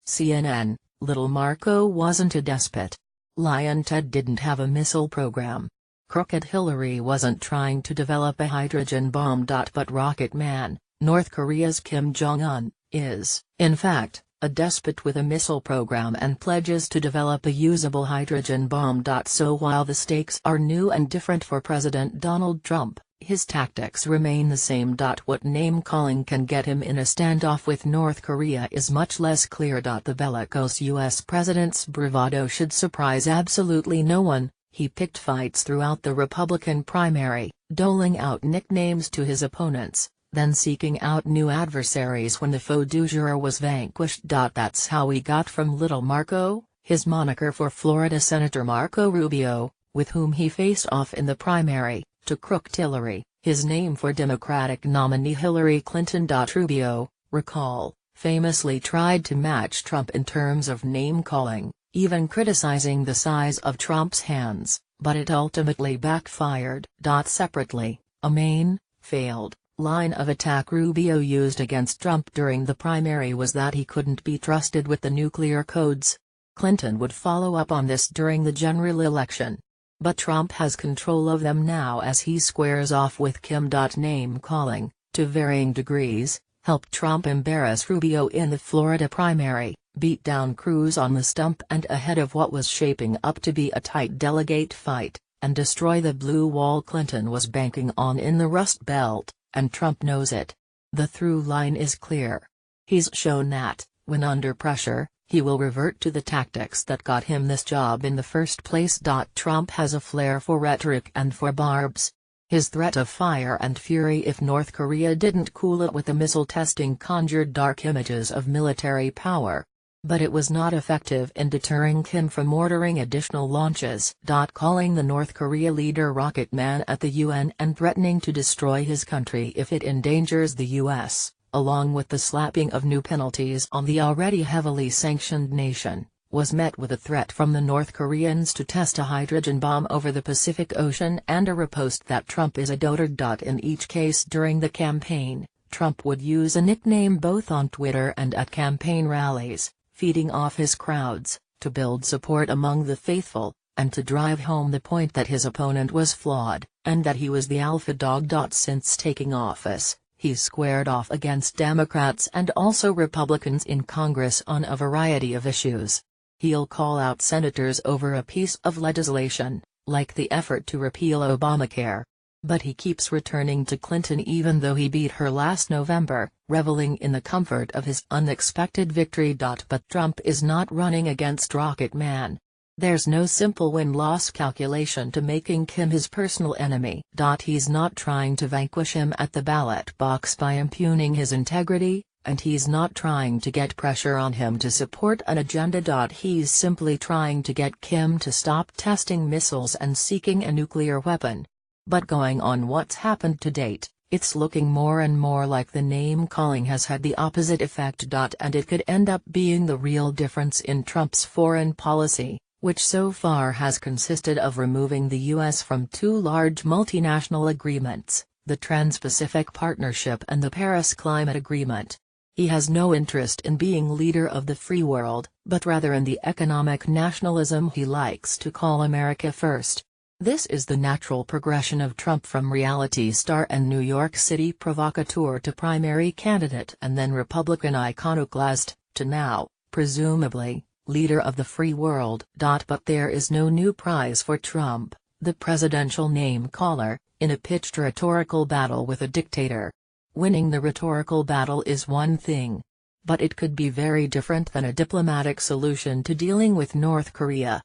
CNN, Little Marco wasn't a despot. Lion Ted didn't have a missile program. Crooked Hillary wasn't trying to develop a hydrogen bomb. But Rocket Man, North Korea's Kim Jong-un, is, in fact, a despot with a missile program and pledges to develop a usable hydrogen bomb. So while the stakes are new and different for President Donald Trump, his tactics remain the same. What name-calling can get him in a standoff with North Korea is much less clear. The bellicose US president's bravado should surprise absolutely no one. He picked fights throughout the Republican primary, doling out nicknames to his opponents, then seeking out new adversaries when the foe du jour was vanquished. That's how we got from Little Marco, his moniker for Florida Senator Marco Rubio, with whom he faced off in the primary, to Crooked Hillary, his name for Democratic nominee Hillary Clinton. Rubio, recall, famously tried to match Trump in terms of name-calling, even criticizing the size of Trump's hands, but it ultimately backfired. Separately, a main, failed, line of attack Rubio used against Trump during the primary was that he couldn't be trusted with the nuclear codes. Clinton would follow up on this during the general election. But Trump has control of them now as he squares off with Kim. Name-calling, to varying degrees, helped Trump embarrass Rubio in the Florida primary, beat down Cruz on the stump and ahead of what was shaping up to be a tight delegate fight, and destroy the blue wall Clinton was banking on in the Rust Belt, and Trump knows it. The through line is clear. He's shown that, when under pressure, he will revert to the tactics that got him this job in the first place. Trump has a flair for rhetoric and for barbs. His threat of fire and fury if North Korea didn't cool it with the missile testing conjured dark images of military power. But it was not effective in deterring Kim from ordering additional launches. Calling the North Korea leader Rocket Man at the UN and threatening to destroy his country if it endangers the US, along with the slapping of new penalties on the already heavily sanctioned nation, was met with a threat from the North Koreans to test a hydrogen bomb over the Pacific Ocean and a riposte that Trump is a dotard. In each case during the campaign, Trump would use a nickname both on Twitter and at campaign rallies, feeding off his crowds, to build support among the faithful, and to drive home the point that his opponent was flawed, and that he was the alpha dog. Since taking office, he's squared off against Democrats and also Republicans in Congress on a variety of issues. He'll call out senators over a piece of legislation, like the effort to repeal Obamacare. But he keeps returning to Clinton even though he beat her last November, reveling in the comfort of his unexpected victory. But Trump is not running against Rocket Man. There's no simple win-loss calculation to making Kim his personal enemy. He's not trying to vanquish him at the ballot box by impugning his integrity, and he's not trying to get pressure on him to support an agenda. He's simply trying to get Kim to stop testing missiles and seeking a nuclear weapon. But going on what's happened to date, it's looking more and more like the name-calling has had the opposite effect. And it could end up being the real difference in Trump's foreign policy, which so far has consisted of removing the U.S. from two large multinational agreements, the Trans-Pacific Partnership and the Paris Climate Agreement. He has no interest in being leader of the free world, but rather in the economic nationalism he likes to call America First. This is the natural progression of Trump from reality star and New York City provocateur to primary candidate and then Republican iconoclast, to now, presumably, leader of the free world. But there is no new prize for Trump, the presidential name-caller, in a pitched rhetorical battle with a dictator. Winning the rhetorical battle is one thing. But it could be very different than a diplomatic solution to dealing with North Korea.